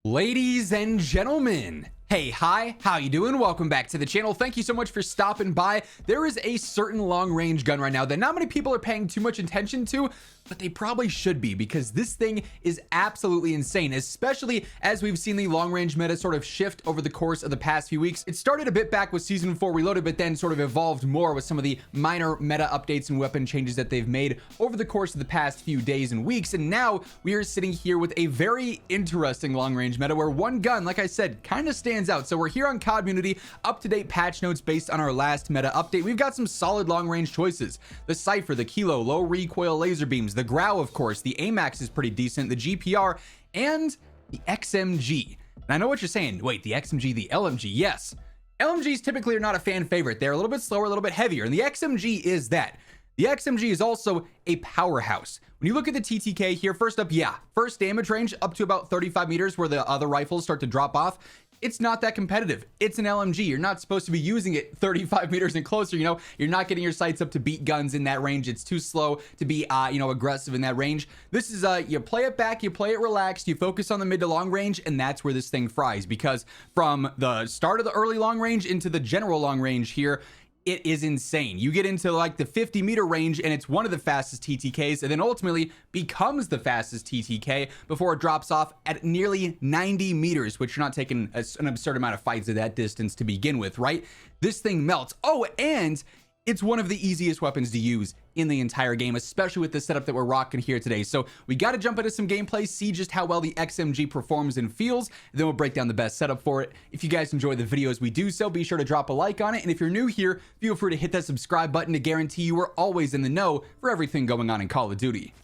Ladies and gentlemen, hey, hi, how you doing? Welcome back to the channel. Thank you so much for stopping by. There is a certain long-range gun right now that not many people are paying too much attention to, but they probably should be, because this thing is absolutely insane, especially as we've seen the long-range meta sort of shift over the course of the past few weeks. It started a bit back with Season 4 Reloaded, but then sort of evolved more with some of the minor meta updates and weapon changes that they've made over the course of the past few days and weeks. And now we are sitting here with a very interesting long-range meta where one gun, like I said, kind of stands out. So we're here on COD Community, up-to-date patch notes based on our last meta update. We've got some solid long-range choices. The Cypher, the Kilo, low recoil laser beams, the Grau, of course, the AMAX is pretty decent, the GPR, and the XMG. And I know what you're saying. Wait, the XMG, the LMG? Yes. LMGs typically are not a fan favorite. They're a little bit slower, a little bit heavier, and the XMG is that. The XMG is also a powerhouse. When you look at the TTK here, first up, yeah, first damage range up to about 35 meters where the other rifles start to drop off. It's not that competitive. It's an LMG. You're not supposed to be using it 35 meters and closer. You know, you're not getting your sights up to beat guns in that range. It's too slow to be, aggressive in that range. This is, you play it back, you play it relaxed, you focus on the mid to long range, and that's where this thing fries. Because from the start of the early long range into the general long range here, it is insane. You get into like the 50 meter range and it's one of the fastest TTKs, and then ultimately becomes the fastest TTK before it drops off at nearly 90 meters, which you're not taking an absurd amount of fights at that distance to begin with, right? This thing melts. Oh, and it's one of the easiest weapons to use in the entire game, especially with the setup that we're rocking here today. So we got to jump into some gameplay, see just how well the XMG performs and feels, and then we'll break down the best setup for it. If you guys enjoy the videos we do so, be sure to drop a like on it. And if you're new here, feel free to hit that subscribe button to guarantee you are always in the know for everything going on in Call of Duty.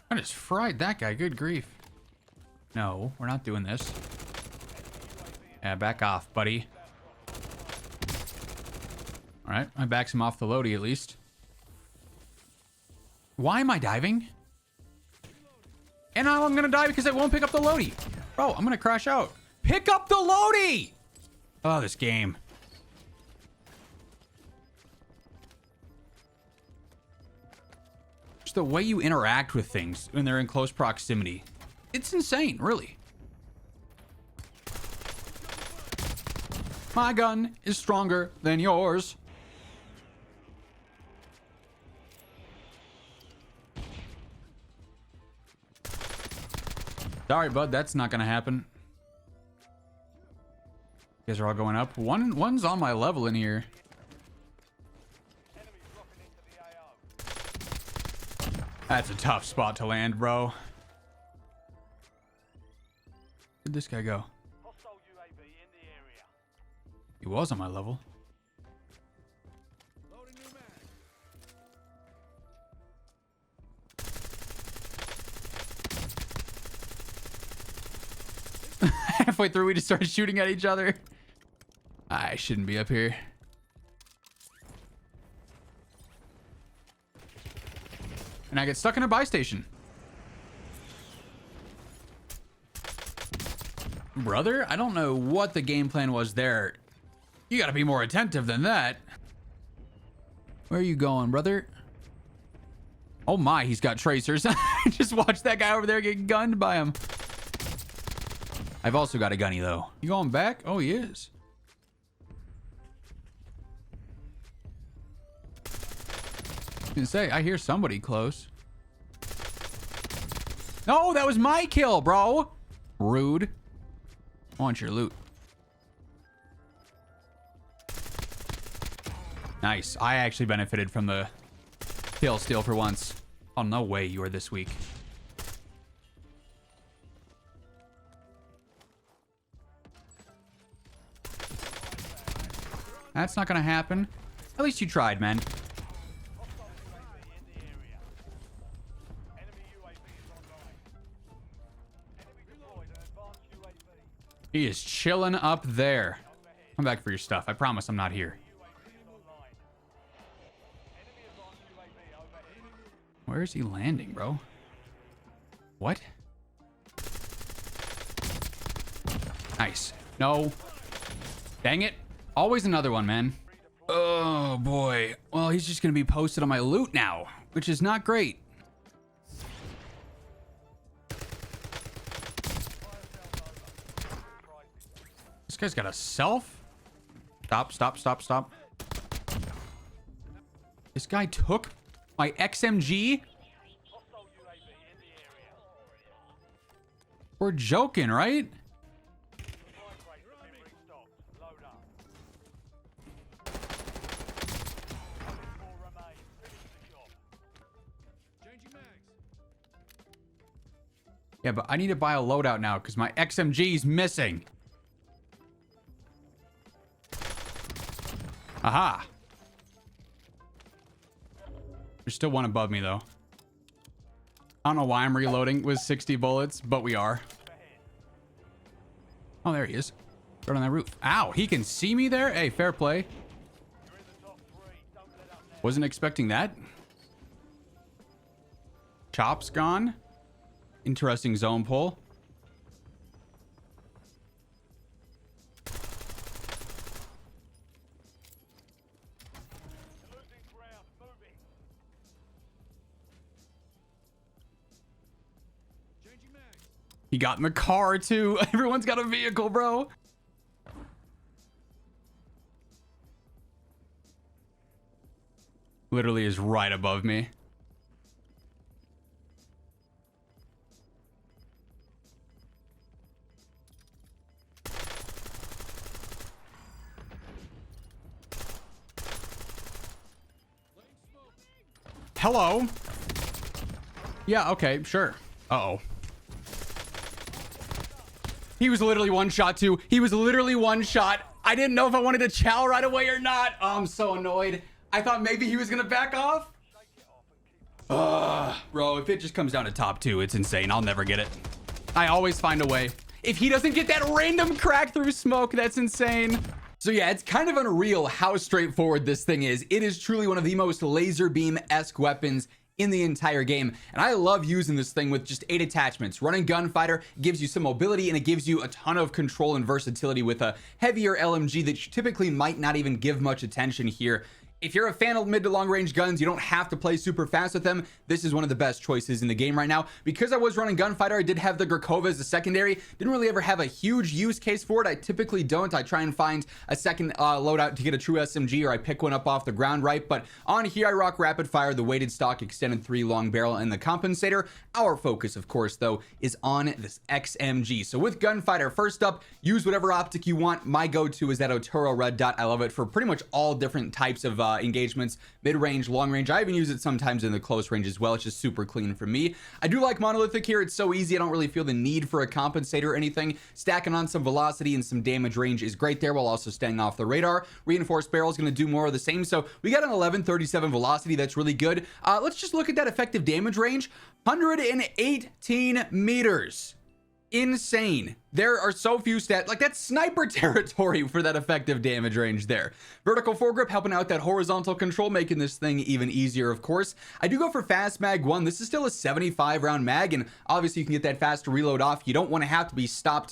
I just fried that guy, good grief. No, we're not doing this. Yeah, back off, buddy. All right, I backs him off the loadie at least. Why am I diving? And now I'm gonna die because I won't pick up the loadie. Bro, I'm gonna crash out. Pick up the loadie! Oh, this game. Just the way you interact with things when they're in close proximity. It's insane, really. My gun is stronger than yours. Sorry, bud, that's not gonna happen. You guys are all going up. One's on my level in here. That's a tough spot to land, bro. Where'd this guy go? He was on my level. Halfway through, we just started shooting at each other. I shouldn't be up here. And I get stuck in a buy station. Brother, I don't know what the game plan was there. You gotta be more attentive than that. Where are you going, brother? Oh my, he's got tracers. Just watch that guy over there get gunned by him. I've also got a gunny though. You going back? Oh, he is. I was gonna say, I hear somebody close. No, that was my kill, bro. Rude. I want your loot. Nice. I actually benefited from the kill steal for once. Oh, no way you are this weak. That's not gonna happen. At least you tried, man. He is chilling up there. Come back for your stuff. I promise I'm not here. Where is he landing, bro? What? Nice. No. Dang it. Always another one, man. Oh, boy. Well, he's just going to be posted on my loot now, which is not great. This guy's got a self. Stop, stop, stop, stop. This guy took my XMG. We're joking, right? Yeah, but I need to buy a loadout now because my XMG's missing. Aha. There's still one above me, though. I don't know why I'm reloading with 60 bullets, but we are. Oh, there he is. Right on that roof. Ow, he can see me there? Hey, fair play. Wasn't expecting that. Chop's gone. Interesting zone pull. He got in the car too. Everyone's got a vehicle, bro. Literally is right above me. Hello. Yeah, okay, sure. Uh-oh. He was literally one shot too. He was literally one shot. I didn't know if I wanted to chow right away or not. Oh, I'm so annoyed. I thought maybe he was gonna back off. Bro, if it just comes down to top two, it's insane. I'll never get it. I always find a way. If he doesn't get that random crack through smoke, that's insane. So yeah, it's kind of unreal how straightforward this thing is. It is truly one of the most laser beam-esque weapons in the entire game, and I love using this thing with just 8 attachments. Running gunfighter gives you some mobility, and it gives you a ton of control and versatility with a heavier LMG that you typically might not even give much attention here. If you're a fan of mid to long range guns, you don't have to play super fast with them. This is one of the best choices in the game right now. Because I was running gunfighter, I did have the Gurkova as a secondary. Didn't really ever have a huge use case for it. I typically don't. I try and find a second loadout to get a true SMG, or I pick one up off the ground, right? But on here, I rock rapid fire, the weighted stock, extended 3 long barrel, and the compensator. Our focus, of course, though, is on this XMG. So with gunfighter, first up, use whatever optic you want. My go-to is that Otoro red dot. I love it for pretty much all different types of engagements, mid-range, long range. I even use it sometimes in the close range as well. It's just super clean for me. I do like monolithic here. It's so easy. I don't really feel the need for a compensator or anything. Stacking on some velocity and some damage range is great there, while also staying off the radar. Reinforced barrel is going to do more of the same. So we got an 1137 velocity. That's really good. Let's just look at that effective damage range. 118 meters. Insane. There are so few stats, like that's sniper territory for that effective damage range there. Vertical foregrip helping out that horizontal control, making this thing even easier, of course. I do go for fast mag 1. This is still a 75 round mag, and obviously you can get that fast reload off. You don't want to have to be stuck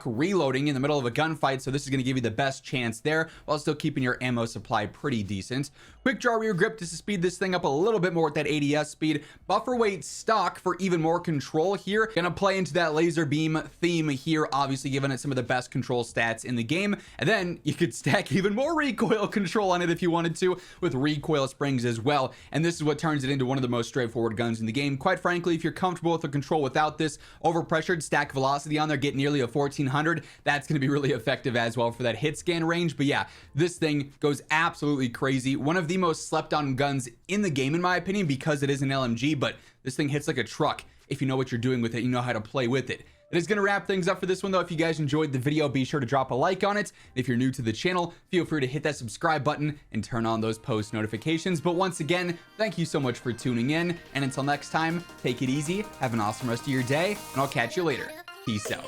reloading in the middle of a gunfight, so this is going to give you the best chance there while still keeping your ammo supply pretty decent. Quick draw rear grip just to speed this thing up a little bit more with that ADS speed. Buffer weight stock for even more control here. Gonna play into that laser beam theme here, obviously giving it some of the best control stats in the game. And then you could stack even more recoil control on it if you wanted to, with recoil springs as well. And this is what turns it into one of the most straightforward guns in the game. Quite frankly, if you're comfortable with the control without this, overpressured, stack velocity on there, get nearly a 1400. That's going to be really effective as well for that hit scan range. But yeah, this thing goes absolutely crazy. One of the most slept on guns in the game, in my opinion, because it is an LMG, but this thing hits like a truck. If you know what you're doing with it, you know how to play with it. That is going to wrap things up for this one, though. If you guys enjoyed the video, be sure to drop a like on it. If you're new to the channel, feel free to hit that subscribe button and turn on those post notifications. But once again, thank you so much for tuning in. And until next time, take it easy, have an awesome rest of your day, and I'll catch you later. Peace out.